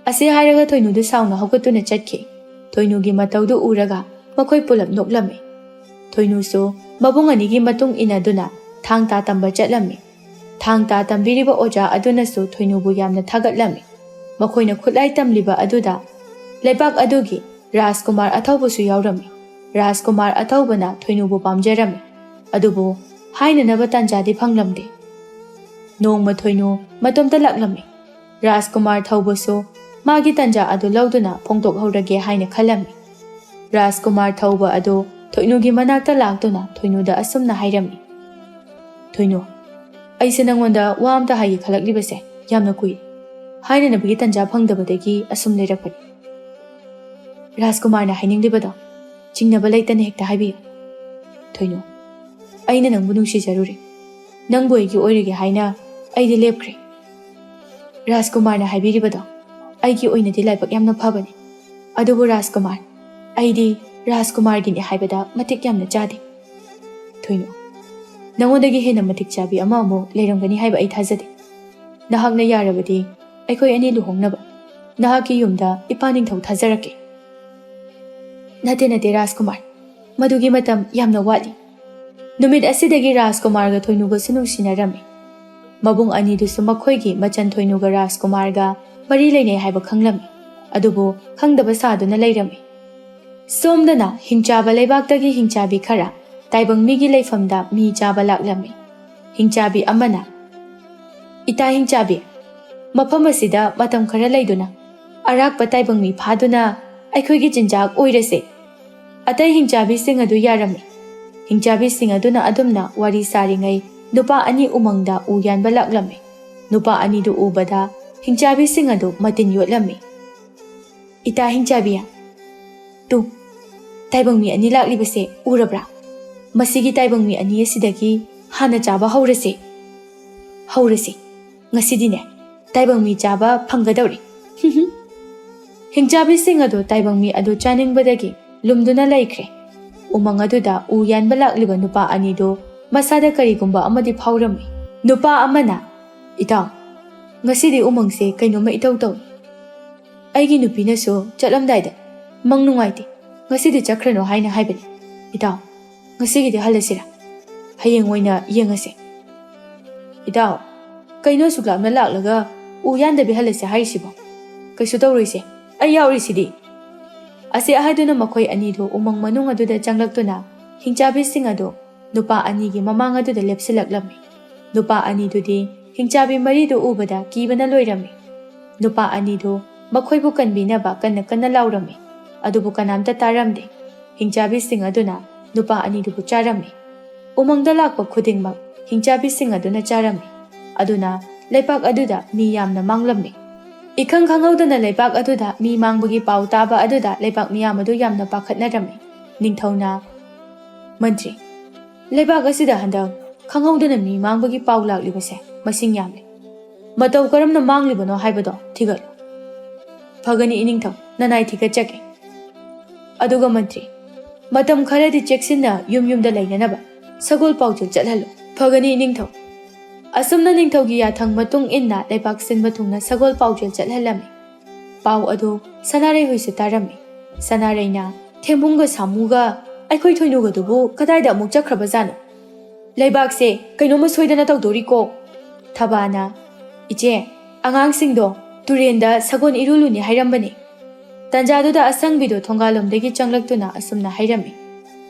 ase hairaga thoinu du sauna hokatuna chatki thoinu gi mataudu uraga makhoi pulap noklami thoinu so mabung anigi matung inaduna thangta tamba chatlami thangta tambiriba oja aduna so thoinu bu yamna thagatlami makhoina khutlai tamliba aduda lebak adugi Rajkumar athaubu su yaurami Rajkumar athaubana thoinu bu pamjarami adubu haina naba tanjadi phanglamde nongma thoinu matomta laklami Rajkumar thaubu so magi tanja adu lauduna phongtok horage haina khalami Rajkumar thauba ado thoinu gi manakta laktuna thoinu da asumna hairami thoinu aise nangonda wa amta hayi khalakli base yamna kui haina nabigi tanja phangdabadagi asum leirakpani Rajkumar na hainingdibado chingnaba leitane hekta haibi thoinu aina nangbu nungsi jaruri nangbu igi oirige haina aidi lepkre Rajkumar na haibiribado aigi oinadi laibak yamna phabani adubu Rajkumar aidi Rajkumar gini haibada matik yamna chade thoinu nangodagi hena matik chabi ama amu leirangani haiba ai thajade nahakna yarabadi aikoi ani luhongnaba ꯅꯍꯥꯛꯀꯤ ꯌꯨꯝꯗ ꯏꯄꯥ ꯅꯤꯡꯊꯧ ꯊꯥꯖꯔꯛꯀꯦ꯫ ꯅꯠꯇꯦ ꯔꯥꯖꯀꯨꯃꯥꯔ, ꯃꯗꯨꯒꯤ ꯃꯇꯝ ꯌꯥꯝꯅ ꯋꯥꯠꯂꯤ꯫ ꯅꯨꯃꯤꯠ ꯑꯁꯤꯗꯒꯤ ꯔꯥꯖꯀꯨꯃꯥꯔꯒ ꯊꯣꯏꯅꯨꯒꯁꯨ ꯅꯨꯡꯁꯤꯅꯔꯝꯃꯤ꯫ ꯃꯕꯨꯡ ꯑꯅꯤꯗꯨꯁꯨ ꯃꯈꯣꯏꯒꯤ ꯃꯆꯟ ꯊꯣꯏꯅꯨꯒ ꯔꯥꯖꯀꯨꯃꯥꯔꯒ ꯃꯔꯤ ꯂꯩꯅꯩ ꯍꯥꯏꯕ ꯈꯪꯂꯝꯃꯤ, ꯑꯗꯨꯕꯨ ꯈꯪꯗꯕ ꯁꯥꯗꯨꯅ ꯂꯩꯔꯝꯃꯤ꯫ ꯁꯣꯝꯗꯅ ꯍꯤꯡꯆꯥꯕ ꯂꯩꯕꯥꯛꯇꯒꯤ ꯍꯤꯡꯆꯥꯕꯤ ꯈꯔ ꯇꯥꯏꯕꯪ ꯃꯤꯒꯤ ꯂꯩꯐꯝꯗ ꯃꯤ ꯆꯥꯕ ꯂꯥꯛꯂꯝꯃꯤ꯫ ꯍꯤꯡꯆꯥꯕꯤ ꯑꯃꯅ, "ꯏꯇꯥ ꯍꯤꯡꯆꯥꯕꯤ, ꯃꯐꯝ ꯑꯁꯤꯗ ꯃꯇꯝ ꯈꯔ ꯂꯩꯗꯨꯅ ꯑꯔꯥꯛꯄ ꯇꯥꯏꯕꯪ ꯃꯤ ꯐꯥꯗꯨꯅ ꯑꯩꯈꯣꯏꯒꯤ ꯆꯤꯟꯖꯥꯛ ꯑꯣꯏꯔꯁꯦ." ꯑꯇꯩ ꯍꯤꯡꯆꯥꯕꯤꯁꯤꯡ ꯑꯗꯨ ꯌꯥꯔꯝꯃꯤ꯫ ꯍꯤꯡꯆꯥꯕꯤꯁꯤꯡ ꯑꯗꯨꯅ ꯑꯗꯨꯝꯅ ꯋꯥꯔꯤ ꯁꯥꯔꯤꯉꯩ ꯅꯨꯄꯥ ꯑꯅꯤ ꯎꯃꯪꯗ ꯎ ꯌꯥꯟꯕ ꯂꯥꯛꯂꯝꯃꯤ꯫ ꯅꯨꯄꯥ ꯑꯅꯤꯗꯨ ꯎꯕꯗ ꯍꯤꯡꯆꯥꯕꯤꯁꯤꯡ ꯑꯗꯨ ꯃꯇꯤꯟ ꯌꯣꯠꯂꯝꯃꯤ꯫ "ꯏꯇꯥ ꯍꯤꯡꯆꯥꯕꯤ, ꯇꯨ ꯇꯥꯏꯕꯪ ꯃꯤ ꯑꯅꯤ ꯂꯥꯛꯂꯤꯕꯁꯦ ꯎꯔꯕ꯭ꯔꯥ? ꯃꯁꯤꯒꯤ ꯇꯥꯏꯕꯪ ꯃꯤ ꯑꯅꯤ ꯑꯁꯤꯗꯒꯤ ꯍꯥꯟꯅ ꯆꯥꯕ ꯍꯧꯔꯁꯦ꯫ ꯉꯁꯤꯗꯤꯅꯦ ꯇꯥꯏꯕꯪ ꯃꯤ ꯆꯥꯕ ꯐꯪꯒꯗꯧꯔꯤ." ꯍꯤꯡꯆꯥꯕꯤꯁꯤꯡ ꯑꯗꯨ ꯇꯥꯏꯕꯪ ꯃꯤ ꯑꯗꯨ ꯆꯥꯅꯤꯡꯕꯗꯒꯤ ꯂꯨꯝꯗꯨꯅ ꯂꯩꯈ꯭ꯔꯦ꯫ ꯎꯃꯪ ꯑꯗꯨꯗ ꯎ ꯌꯥꯟꯕ ꯂꯥꯛꯂꯤꯕ ꯅꯨꯄꯥ ꯑꯅꯤꯗꯨ ꯃꯁꯥꯗ ꯀꯔꯤꯒꯨꯝꯕ ꯑꯃꯗꯤ ꯐꯥꯎꯔꯝꯃꯤ꯫ ꯅꯨꯄꯥ ꯑꯃꯅ, "ꯏꯇꯥꯎ, ꯉꯁꯤꯗꯤ ꯎꯃꯪꯁꯦ ꯀꯩꯅꯣꯝꯃ ꯏꯇꯧ ꯇꯧꯏ꯫ ꯑꯩꯒꯤ ꯅꯨꯄꯤꯅꯁꯨ ꯆꯠꯂꯝꯗꯥꯏꯗ ꯃꯪ ꯅꯨꯡꯉꯥꯏꯇꯦ, ꯉꯁꯤꯗꯤ ꯆꯠꯈ꯭ꯔꯅꯣ ꯍꯥꯏꯅ ꯍꯥꯏꯕꯅꯤ꯫ ꯏꯇꯥꯎ, ꯉꯁꯤꯒꯤꯗꯤ ꯍꯜꯂꯁꯤꯔꯥ? ꯍꯌꯦꯡ ꯑꯣꯏꯅ ꯌꯦꯡꯉꯁꯦ." "ꯏꯇꯥꯎ, ꯀꯩꯅꯣ ꯑꯁꯨꯛ ꯂꯥꯞꯅ ꯂꯥꯛꯂꯒ ꯎ ꯌꯥꯟꯗꯕꯤ ꯍꯜꯂꯁꯦ ꯍꯥꯏꯔꯤꯁꯤꯕꯣ? ꯀꯩꯁꯨ ꯇꯧꯔꯣꯏꯁꯦ, ꯑꯩ ꯌꯥꯎꯔꯤꯁꯤꯗꯤ." ꯑꯁꯤ ꯍꯥꯏꯗꯨꯅ ꯃꯈꯣꯏ ꯑꯅꯤꯗꯨ ꯎꯃꯪ ꯃꯅꯨꯡ ꯑꯗꯨꯗ ꯆꯪꯂꯛꯇꯨꯅ ꯍꯤꯡꯆꯥꯕꯤꯁꯤꯡ ꯑꯗꯨ ꯅꯨꯄꯥ ꯑꯅꯤꯒꯤ ꯃꯃꯥꯡ ꯑꯗꯨꯗ ꯂꯦꯞꯁꯤꯜꯂꯛꯂꯝꯃꯤ꯫ ꯅꯨꯄꯥ ꯑꯅꯤꯗꯨꯗꯤ ꯍꯤꯡꯆꯥꯕꯤ ꯃꯔꯤꯗꯨ ꯎꯕꯗ ꯀꯤꯕꯅ ꯂꯣꯏꯔꯝꯃꯤ꯫ ꯅꯨꯄꯥ ꯑꯅꯤꯗꯨ ꯃꯈꯣꯏꯕꯨ ꯀꯟꯕꯤꯅꯕ ꯀꯟꯅ ꯀꯟꯅ ꯂꯥꯎꯔꯝꯃꯤ, ꯑꯗꯨꯕꯨ ꯀꯅꯥꯝꯇ ꯇꯥꯔꯝꯗꯦ꯫ ꯍꯤꯡꯆꯥꯕꯤꯁꯤꯡ ꯑꯗꯨꯅ ꯅꯨꯄꯥ ꯑꯅꯤꯗꯨꯕꯨ ꯆꯥꯔꯝꯃꯤ꯫ ꯎꯃꯪꯗ ꯂꯥꯛꯄ ꯈꯨꯗꯤꯡꯃꯛ ꯍꯤꯡꯆꯥꯕꯤꯁꯤꯡ ꯑꯗꯨꯅ ꯆꯥꯔꯝꯃꯤ, ꯑꯗꯨꯅ ꯂꯩꯄꯥꯛ ꯑꯗꯨꯗ ꯃꯤ ꯌꯥꯝꯅ ꯃꯥꯡꯂꯝꯃꯤ꯫ ꯏꯈꯪ ꯈꯪꯍꯧꯗꯅ ꯂꯩꯄꯥꯛ ꯑꯗꯨꯗ ꯃꯤ ꯃꯥꯡꯕꯒꯤ ꯄꯥꯎ ꯇꯥꯕ ꯑꯗꯨꯗ ꯂꯩꯄꯥꯛ ꯃꯤꯌꯥꯝ ꯑꯗꯨ ꯌꯥꯝꯅ ꯄꯥꯈꯠꯅꯔꯝꯃꯤ꯫ ꯅꯤꯡꯊꯧꯅ, "ꯃꯟꯇ꯭ꯔꯤ, ꯂꯩꯕꯥꯛ ꯑꯁꯤꯗ ꯍꯟꯗꯛ ꯈꯪꯍꯧꯗꯅ ꯃꯤ ꯃꯥꯡꯕꯒꯤ ꯄꯥꯎ ꯂꯥꯛꯂꯤꯕꯁꯦ ꯃꯁꯤꯡ ꯌꯥꯝꯂꯤ꯫ ꯃꯇꯧ ꯀꯔꯝꯅ ꯃꯥꯡꯂꯤꯕꯅꯣ ꯍꯥꯏꯕꯗꯣ ꯊꯤꯒꯠꯂꯨ." "ꯐꯒꯅꯤ ꯏꯅꯤꯡꯊꯧ, ꯅꯅꯥꯏ ꯊꯤꯒꯠꯆꯒꯦ꯫ ꯑꯗꯨꯒ ꯃꯟꯇ꯭ꯔꯤ, ꯃꯇꯝ ꯈꯔꯗꯤ ꯆꯦꯛꯁꯤꯟꯅ ꯌꯨꯝ ꯌꯨꯝꯗ ꯂꯩꯅꯅꯕ ꯁꯒꯣꯜ ꯄꯥꯎꯖꯦꯜ ꯆꯠꯍꯜꯂꯨ." "ꯐꯒꯅꯤ ꯏꯅꯤꯡꯊꯧ." ꯑꯁꯨꯝꯅ ꯅꯤꯡꯊꯧꯒꯤ ꯌꯥꯊꯪ ꯃꯇꯨꯡ ꯏꯟꯅ ꯂꯩꯕꯥꯛ ꯁꯤꯟꯕ ꯊꯨꯡꯅ ꯁꯒꯣꯜ ꯄꯥꯎꯖꯦꯜ ꯆꯠꯍꯜꯂꯝꯃꯤ꯫ ꯄꯥꯎ ꯑꯗꯨ ꯁꯅꯥꯔꯩ ꯍꯣꯏꯁꯨ ꯇꯥꯔꯝꯃꯤ꯫ ꯁꯅꯥꯔꯩꯅ, "ꯊꯦꯝꯕꯨꯡꯒ ꯁꯥꯃꯨꯒ ꯑꯩꯈꯣꯏ ꯊꯣꯏꯅꯨꯒꯗꯨꯕꯨ ꯀꯗꯥꯏꯗ ꯑꯃꯨꯛ ꯆꯠꯈ꯭ꯔꯕꯖꯥꯠꯅꯣ? ꯂꯩꯕꯥꯛꯁꯦ ꯀꯩꯅꯣꯝꯃ ꯁꯣꯏꯗꯅ ꯇꯧꯗꯣꯔꯤꯀꯣ." ꯊꯕꯥꯅ, "ꯏꯆꯦ, ꯑꯉꯥꯡꯁꯤꯡꯗꯣ ꯇꯨꯔꯦꯟꯗ ꯁꯒꯣꯜ ꯏꯔꯨꯂꯨꯅꯤ ꯍꯥꯏꯔꯝꯕꯅꯤ." ꯇꯟꯖꯥꯗꯨꯗ ꯑꯁꯪꯕꯤꯗꯨ ꯊꯣꯡꯒꯥꯜꯂꯣꯝꯗꯒꯤ ꯆꯪꯂꯛꯇꯨꯅ ꯑꯁꯨꯝꯅ ꯍꯥꯏꯔꯝꯃꯤ,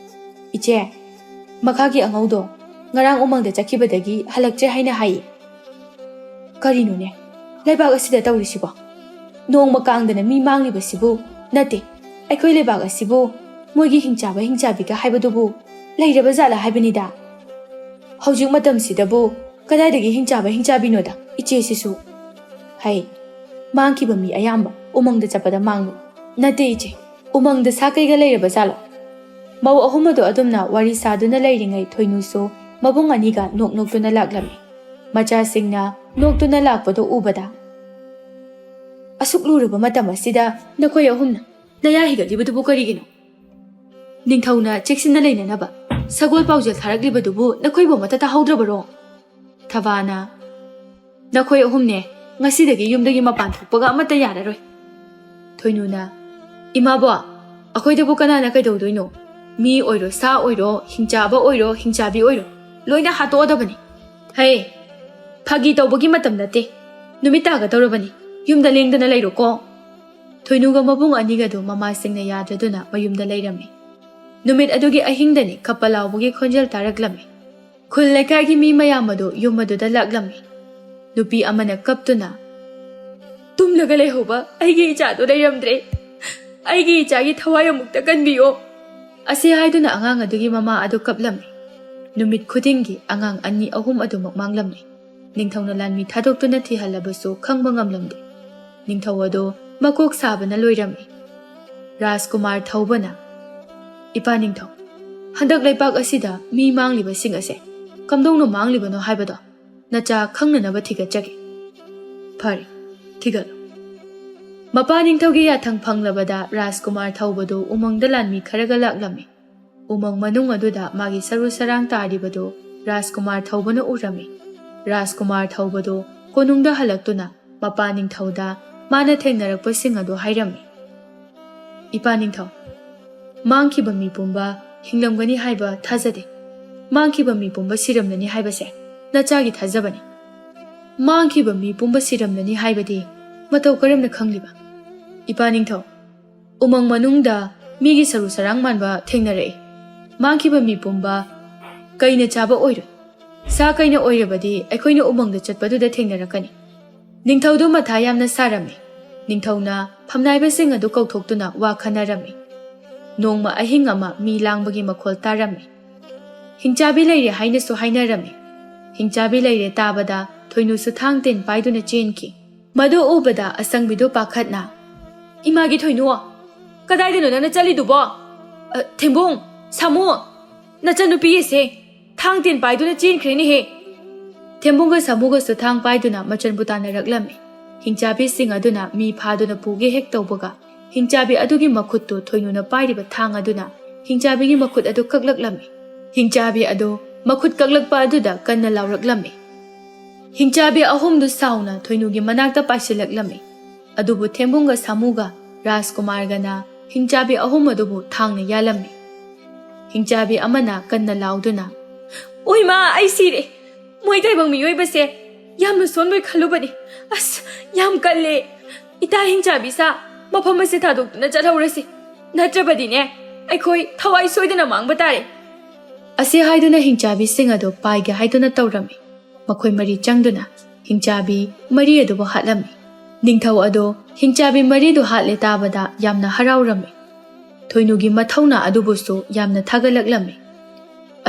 "ꯏꯆꯦ, ꯃꯈꯥꯒꯤ ꯑꯉꯧꯗꯣ ꯉꯔꯥꯡ ꯎꯃꯪꯗ ꯆꯠꯈꯤꯕꯗꯒꯤ ꯍꯜꯂꯛꯇ꯭ꯔꯦ ꯍꯥꯏꯅ ꯍꯥꯏꯌꯦ." "ꯀꯔꯤꯅꯣꯅꯦ ꯂꯩꯕꯥꯛ ꯑꯁꯤꯗ ꯇꯧꯔꯤꯁꯤꯕꯣ? ꯅꯣꯡꯃ ꯀꯥꯡꯗꯅ ꯃꯤ ꯃꯥꯡꯂꯤꯕꯁꯤꯕꯨ, ꯅꯠꯇꯦ, ꯑꯩꯈꯣꯏ ꯂꯩꯕꯥꯛ ꯑꯁꯤꯕꯨ ꯃꯣꯏꯒꯤ ꯍꯤꯡꯆꯥꯕ ꯍꯤꯡꯆꯥꯕꯤꯒ ꯍꯥꯏꯕꯗꯨꯕꯨ ꯂꯩꯔꯕ ꯖꯥꯠꯂꯥ ꯍꯥꯏꯕꯅꯤꯗ꯫ ꯍꯧꯖꯤꯛ ꯃꯇꯝꯁꯤꯗꯕꯨ ꯀꯗꯥꯏꯗꯒꯤ ꯍꯤꯡꯆꯥꯕ ꯍꯤꯡꯆꯥꯕꯤꯅꯣꯗ ꯏꯆꯦꯁꯤꯁꯨ." "ꯍꯩ, ꯃꯥꯡꯈꯤꯕ ꯃꯤ ꯑꯌꯥꯝꯕ ꯎꯃꯪꯗ ꯆꯠꯄꯗ ꯃꯥꯡꯕꯅꯤ." "ꯅꯠꯇꯦ ꯏꯆꯦ, ꯎꯃꯪꯗ ꯁꯥ ꯀꯩꯒ ꯂꯩꯔꯕ ꯖꯥꯠꯂꯣ?" ꯃꯧ ꯑꯍꯨꯝ ꯑꯗꯨ ꯑꯗꯨꯝꯅ ꯋꯥꯔꯤ ꯁꯥꯗꯨꯅ ꯂꯩꯔꯤꯉꯩ ꯊꯣꯏꯅꯨꯁꯨ ꯃꯕꯨꯡ ꯑꯅꯤꯒ ꯅꯣꯛ ꯅꯣꯛꯇꯨꯅ ꯂꯥꯛꯂꯝꯃꯤ꯫ ꯃꯆꯥꯁꯤꯡꯅ ꯅꯣꯛꯇꯨꯅ ꯂꯥꯛꯄꯗꯨ ꯎꯕꯗ, "ꯑꯁꯨꯛ ꯂꯨꯔꯕ ꯃꯇꯝ ꯑꯁꯤꯗ ꯅꯈꯣꯏ ꯑꯍꯨꯝꯅ ꯅꯌꯥ ꯍꯤꯒꯠꯂꯤꯕꯗꯨꯕꯨ ꯀꯔꯤꯒꯤꯅꯣ? ꯅꯤꯡꯊꯧꯅ ꯆꯦꯛꯁꯤꯟꯅ ꯂꯩꯅꯅꯕ ꯁꯒꯣꯜ ꯄꯥꯎꯖꯦꯜ ꯊꯥꯔꯛꯂꯤꯕꯗꯨꯕꯨ ꯅꯈꯣꯏꯕꯨ ꯑꯃꯠꯇ ꯇꯥꯍꯧꯗ꯭ꯔꯕꯔꯣ?" ꯊꯕꯥꯅ, "ꯅꯈꯣꯏ ꯑꯍꯨꯝꯅꯦ ꯉꯁꯤꯗꯒꯤ ꯌꯨꯝꯗꯒꯤ ꯃꯄꯥꯟ ꯊꯣꯛꯄꯒ ꯑꯃꯠꯇ ꯌꯥꯔꯔꯣꯏ." ꯊꯣꯏꯅꯨꯅ, "ꯏꯃꯥꯕꯣ, ꯑꯩꯈꯣꯏꯗꯕꯨ ꯀꯅꯥꯅ ꯀꯩꯗꯧꯗꯣꯏꯅꯣ? ꯃꯤ ꯑꯣꯏꯔꯣ, ꯁꯥ ꯑꯣꯏꯔꯣ, ꯍꯤꯡꯆꯥꯕ ꯑꯣꯏꯔో, ꯍꯤꯡꯆꯥꯕꯤ ꯑꯣꯏꯔꯣ, ꯂꯣꯏꯅ ꯍꯥꯠꯇꯣꯛꯑꯗꯕꯅꯤ." "ꯍꯩ, ꯐꯥꯒꯤ ꯇꯧꯕꯒꯤ ꯃꯇꯝ ꯅꯠꯇꯦ, ꯅꯨꯃꯤꯠ ꯇꯥꯒꯗꯧꯔꯕꯅꯤ, ꯌꯨꯝꯗ ꯂꯦꯡꯗꯅ ꯂꯩꯔꯣꯀꯣ." ꯊꯣꯏꯅꯨꯒ ꯃꯕꯨꯡ ꯑꯅꯤꯒꯗꯨ ꯃꯃꯥꯁꯤꯡꯅ ꯌꯥꯗ꯭ꯔꯗꯨꯅ ꯃꯌꯨꯝꯗ ꯂꯩꯔꯝꯃꯤ꯫ ꯅꯨꯃꯤꯠ ꯑꯗꯨꯒꯤ ꯑꯍꯤꯡꯗꯅꯤ ꯈꯞꯄ ꯂꯥꯎꯕꯒꯤ ꯈꯣꯟꯖꯦꯜ ꯇꯥꯔꯛꯂꯝꯃꯤ꯫ ꯈꯨꯜ ꯂꯩꯀꯥꯏꯒꯤ ꯃꯤ ꯃꯌꯥꯝ ꯑꯗꯨ ꯌꯨꯝ ꯑꯗꯨꯗ ꯂꯥꯛꯂꯝꯃꯤ꯫ ꯅꯨꯄꯤ ꯑꯃꯅ ꯀꯞꯇꯨꯅ, "ꯇꯨꯝꯂꯒ ꯂꯩꯍꯧꯕ ꯑꯩꯒꯤ ꯏꯆꯥꯗꯣ ꯂꯩꯔꯝꯗ꯭ꯔꯦ, ꯑꯩꯒꯤ ꯏꯆꯥꯒꯤ ꯊꯋꯥꯏ ꯑꯃꯨꯛꯇ ꯀꯟꯕꯤꯌꯣ." ꯑꯁꯤ ꯍꯥꯏꯗꯨꯅ ꯑꯉꯥꯡ ꯑꯗꯨꯒꯤ ꯃꯃꯥ ꯑꯗꯨ ꯀꯞꯂꯝꯃꯤ꯫ ꯅꯨꯃꯤꯠ ꯈꯨꯗꯤꯡꯒꯤ ꯑꯉꯥꯡ ꯑꯅꯤ ꯑꯍꯨꯝ ꯑꯗꯨꯃꯛ ꯃꯥꯡꯂꯝꯃꯤ꯫ ꯅꯤꯡꯊꯧꯅ ꯂꯥꯟꯃꯤ ꯊꯥꯗꯣꯛꯇꯨꯅ ꯊꯤꯍꯜꯂꯕꯁꯨ ꯈꯪꯕ ꯉꯝꯂꯝꯗꯦ꯫ ꯅꯤꯡꯊꯧ ꯑꯗꯨ ꯃꯀꯣꯛ ꯁꯥꯕꯅ ꯂꯣꯏꯔꯝꯃꯤ꯫ ꯔꯥꯖꯀꯨꯃꯥꯔ ꯊꯧꯕꯅ, "ꯏꯄꯥ ꯅꯤꯡꯊꯧ, ꯍꯟꯗꯛ ꯂꯩꯄꯥꯛ ꯑꯁꯤꯗ ꯃꯤ ꯃꯥꯡꯂꯤꯕꯁꯤꯡ ꯑꯁꯦ ꯀꯝꯗꯧꯅ ꯃꯥꯡꯂꯤꯕꯅꯣ ꯍꯥꯏꯕꯗꯣ ꯅꯆꯥ ꯈꯪꯅꯅꯕ ꯊꯤꯒꯠꯆꯒꯦ." "ꯐꯔꯦ, ꯊꯤꯒꯠꯂꯨ." ꯃꯄꯥ ꯅꯤꯡꯊꯧꯒꯤ ꯌꯥꯊꯪ ꯐꯪꯂꯕꯗ ꯔꯥꯖꯀꯨꯃꯥꯔ ꯊꯧꯕꯗꯨ ꯎꯃꯪꯗ ꯂꯥꯟꯃꯤ ꯈꯔꯒ ꯂꯥꯛꯂꯝꯃꯤ꯫ ꯎꯃꯪ ꯃꯅꯨꯡ ꯑꯗꯨꯗ ꯃꯥꯒꯤ ꯁꯔꯨ ꯁꯔꯥꯡ ꯇꯥꯔꯤꯕꯗꯨ ꯔꯥꯖꯀꯨꯃꯥꯔ ꯊꯧꯕꯅ ꯎꯔꯝꯃꯤ꯫ ꯔꯥꯖꯀꯨꯃꯥꯔ ꯊꯧꯕꯗꯨ ꯀꯣꯅꯨꯡꯗ ꯍꯜꯂꯛꯇꯨꯅ ꯃꯄꯥ ꯅꯤꯡꯊꯧꯗ ꯃꯥꯅ ꯊꯦꯡꯅꯔꯛꯄꯁꯤꯡ ꯑꯗꯨ ꯍꯥꯏꯔꯝꯃꯤ꯫ ꯏꯄꯥ ꯅꯤꯡꯊꯧ, ꯃꯥꯡꯈꯤꯕ ꯃꯤ ꯄꯨꯝꯕ ꯍꯤꯡꯂꯝꯒꯅꯤ ꯍꯥꯏꯕ ꯊꯥꯖꯗꯦ꯫ ꯃꯥꯡꯈꯤꯕ ꯃꯤ ꯄꯨꯝꯕ ꯁꯤꯔꯝꯂꯅꯤ ꯍꯥꯏꯕꯁꯦ ꯅꯆꯥꯒꯤ ꯊꯥꯖꯕꯅꯤ꯫ ꯃꯥꯡꯈꯤꯕ ꯃꯤ ꯄꯨꯝꯕ ꯁꯤꯔꯝꯂꯅꯤ ꯍꯥꯏꯕꯗꯤ ꯃꯇꯧ ꯀꯔꯝꯅ ꯈꯪꯂꯤꯕ? ꯏꯄꯥ ꯅꯤꯡꯊꯧ, ꯎꯃꯪ ꯃꯅꯨꯡꯗ ꯃꯤꯒꯤ ꯁꯔꯨ ꯁꯔꯥꯡ ꯃꯥꯟꯕ ꯊꯦꯡꯅꯔꯛꯏ꯫ ꯃꯥꯡꯈꯤꯕ ꯃꯤ ꯄꯨꯝꯕ ꯀꯩꯅ ꯆꯥꯕ ꯑꯣꯏꯔꯣꯏ꯫ ꯁꯥ ꯀꯩꯅ ꯑꯣꯏꯔꯕꯗꯤ ꯑꯩꯈꯣꯏꯅ ꯎꯃꯪꯗ ꯆꯠꯄꯗꯨꯗ ꯊꯦꯡꯅꯔꯛꯀꯅꯤ꯫ ꯅꯤꯡꯊꯧꯗꯨ ꯃꯊꯥ ꯌꯥꯝꯅ ꯁꯥꯔꯝꯃꯤ꯫ ꯅꯤꯡꯊꯧꯅ ꯐꯝꯅꯥꯏꯕꯁꯤꯡ ꯑꯗꯨ ꯀꯧꯊꯣꯛꯇꯨꯅ ꯋꯥ ꯈꯟꯅꯔꯝꯃꯤ꯫ ꯅꯣꯡꯃ ꯑꯍꯤꯡ ꯑꯃ ꯃꯤ ꯂꯥꯡꯕꯒꯤ ꯃꯈꯣꯜ ꯇꯥꯔꯝꯃꯤ꯫ ꯍꯤꯡꯆꯥꯕꯤ ꯂꯩꯔꯦ ꯍꯥꯏꯅꯁꯨ ꯍꯥꯏꯅꯔꯝꯃꯤ꯫ ꯍꯤꯡꯆꯥꯕꯤ ꯂꯩꯔꯦ ꯇꯥꯕꯗ ꯊꯣꯏꯅꯨꯁꯨ ꯊꯥꯡ ꯇꯦꯟ ꯄꯥꯏꯗꯨꯅ ꯆꯦꯟꯈꯤ꯫ ꯃꯗꯨ ꯎꯕꯗ ꯑꯁꯪꯕꯤꯗꯨ ꯄꯥꯈꯠꯅ, ꯏꯃꯥꯒꯤ ꯊꯣꯏꯅꯨ, ꯀꯗꯥꯏꯗꯅꯣ ꯅꯪꯅ ꯆꯠꯂꯤꯗꯨꯕꯣ? ꯊꯦꯝꯕꯨꯡ, ꯁꯥꯃꯨ, ꯅꯆꯟꯅꯨꯄꯤ ꯑꯁꯦ ꯊꯥꯡ ꯇꯦꯟ ꯄꯥꯏꯗꯨꯅ ꯆꯦꯟꯈ꯭ꯔꯦꯅꯦꯍꯦ꯫ ꯊꯦꯝꯕꯨꯡꯒ ꯁꯥꯃꯨꯒꯁꯨ ꯊꯥꯡ ꯄꯥꯏꯗꯨꯅ ꯃꯆꯟꯕꯨ ꯇꯥꯟꯅꯔꯛꯂꯝꯃꯤ꯫ ꯍꯤꯡꯆꯥꯕꯤꯁꯤꯡ ꯑꯗꯨꯅ ꯃꯤ ꯐꯥꯗꯨꯅ ꯄꯨꯒꯦ ꯍꯦꯛ ꯇꯧꯕꯒ ꯍꯤꯡꯆꯥꯕꯤ ꯑꯗꯨꯒꯤ ꯃꯈꯨꯠꯇꯨ ꯊꯣꯏꯅꯨꯅ ꯄꯥꯏꯔꯤꯕ ꯊꯥꯡ ꯑꯗꯨꯅ ꯍꯤꯡꯆꯥꯕꯤꯒꯤ ꯃꯈꯨꯠ ꯑꯗꯨ ꯀꯛꯂꯛꯂꯝꯃꯤ꯫ ꯍꯤꯡꯆꯥꯕꯤ ꯑꯗꯨ ꯃꯈꯨꯠ ꯀꯛꯂꯛꯄ ꯑꯗꯨꯗ ꯀꯟꯅ ꯂꯥꯎꯔꯛꯂꯝꯃꯤ꯫ ꯍꯤꯡꯆꯥꯕꯤ ꯑꯍꯨꯝꯗꯨ ꯁꯥꯎꯅ ꯊꯣꯏꯅꯨꯒꯤ ꯃꯅꯥꯛꯇ ꯄꯥꯏꯁꯤꯜꯂꯛꯂꯝꯃꯤ꯫ ꯑꯗꯨꯕꯨ ꯊꯦꯝꯕꯨꯡꯒ ꯁꯥꯃꯨꯒ ꯔꯥꯖꯀꯨꯃꯥꯔꯒꯅ ꯍꯤꯡꯆꯥꯕꯤ ꯑꯍꯨꯝ ꯑꯗꯨꯕꯨ ꯊꯥꯡꯅ ꯌꯥꯜꯂꯝꯃꯤ꯫ ꯍꯤꯡꯆꯥꯕꯤ ꯑꯃꯅ ꯀꯟꯅ ꯂꯥꯎꯗꯨꯅ, ꯑꯣꯏꯃꯥ, ꯑꯩ ꯁꯤꯔꯦ! ꯃꯣꯏꯇꯩꯕꯪ ꯃꯤꯑꯣꯏꯕꯁꯦ ꯌꯥꯝꯅ ꯁꯣꯟꯕꯣꯏ ꯈꯜꯂꯨꯕꯅꯤ꯫ ꯑꯁ, ꯌꯥꯝ ꯀꯜꯂꯦ! ꯏꯇꯥ ꯍꯤꯡꯆꯥꯕꯤꯁꯥ, ꯃꯐꯝ ꯑꯁꯤ ꯊꯥꯗꯣꯛꯇꯨꯅ ꯆꯠꯍꯧꯔꯁꯤ, ꯅꯠꯇ꯭ꯔꯕꯗꯤꯅꯦ ꯑꯩꯈꯣꯏ ꯊꯋꯥꯏ ꯁꯣꯏꯗꯅ ꯃꯥꯡꯕ ꯇꯥꯔꯦ꯫ ꯑꯁꯤ ꯍꯥꯏꯗꯨꯅ ꯍꯤꯡꯆꯥꯕꯤꯁꯤꯡ ꯑꯗꯨ ꯄꯥꯏꯒꯦ ꯍꯥꯏꯗꯨꯅ ꯇꯧꯔꯝꯃꯤ꯫ ꯃꯈꯣꯏ ꯃꯔꯤ ꯆꯪꯗꯨꯅ ꯍꯤꯡꯆꯥꯕꯤ ꯃꯔꯤ ꯑꯗꯨꯕꯨ ꯍꯥꯠꯂꯝꯃꯤ꯫ ꯅꯤꯡꯊꯧ ꯑꯗꯨ ꯍꯤꯡꯆꯥꯕꯤ ꯃꯔꯤꯗꯨ ꯍꯥꯠꯂꯦ ꯇꯥꯕꯗ ꯌꯥꯝꯅ ꯍꯔꯥꯎꯔꯝꯃꯤ꯫ ꯊꯣꯏꯅꯨꯒꯤ ꯃꯊꯧꯅꯥ ꯑꯗꯨꯕꯨꯁꯨ ꯌꯥꯝꯅ ꯊꯥꯒꯠꯂꯛꯂꯝꯃꯤ꯫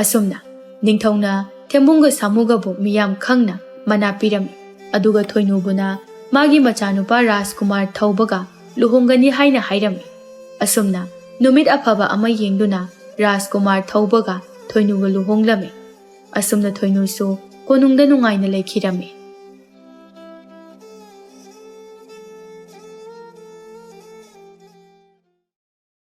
ꯑꯁꯨꯝꯅ ꯅꯤꯡꯊꯧꯅ ꯊꯦꯝꯕꯨꯡꯒ ꯁꯥꯃꯨꯒꯕꯨ ꯃꯤꯌꯥꯝ ꯈꯪꯅ ꯃꯅꯥ ꯄꯤꯔꯝꯃꯤ꯫ ꯑꯗꯨꯒ ꯊꯣꯏꯅꯨꯕꯨꯅ ꯃꯥꯒꯤ ꯃꯆꯥꯅꯨꯄꯥ ꯔꯥꯖꯀꯨꯃꯥꯔ ꯊꯧꯕꯒ ꯂꯨꯍꯣꯡꯒꯅꯤ ꯍꯥꯏꯅ ꯍꯥꯏꯔꯝꯃꯤ꯫ ꯑꯁꯨꯝꯅ ꯅꯨꯃꯤꯠ ꯑꯐꯕ ꯑꯃ ꯌꯦꯡꯗꯨꯅ ꯔꯥꯖꯀꯨꯃꯥꯔ ꯊꯧꯕꯒ ꯊꯣꯏꯅꯨꯒ ꯂꯨꯍꯣꯡꯂꯝꯃꯤ꯫ ꯑꯁꯨꯝꯅ ꯊꯣꯏꯅꯨꯁꯨ ꯀꯣꯅꯨꯡꯗ ꯅꯨꯡꯉꯥꯏꯅ ꯂꯩꯈꯤꯔꯝꯃꯤ꯫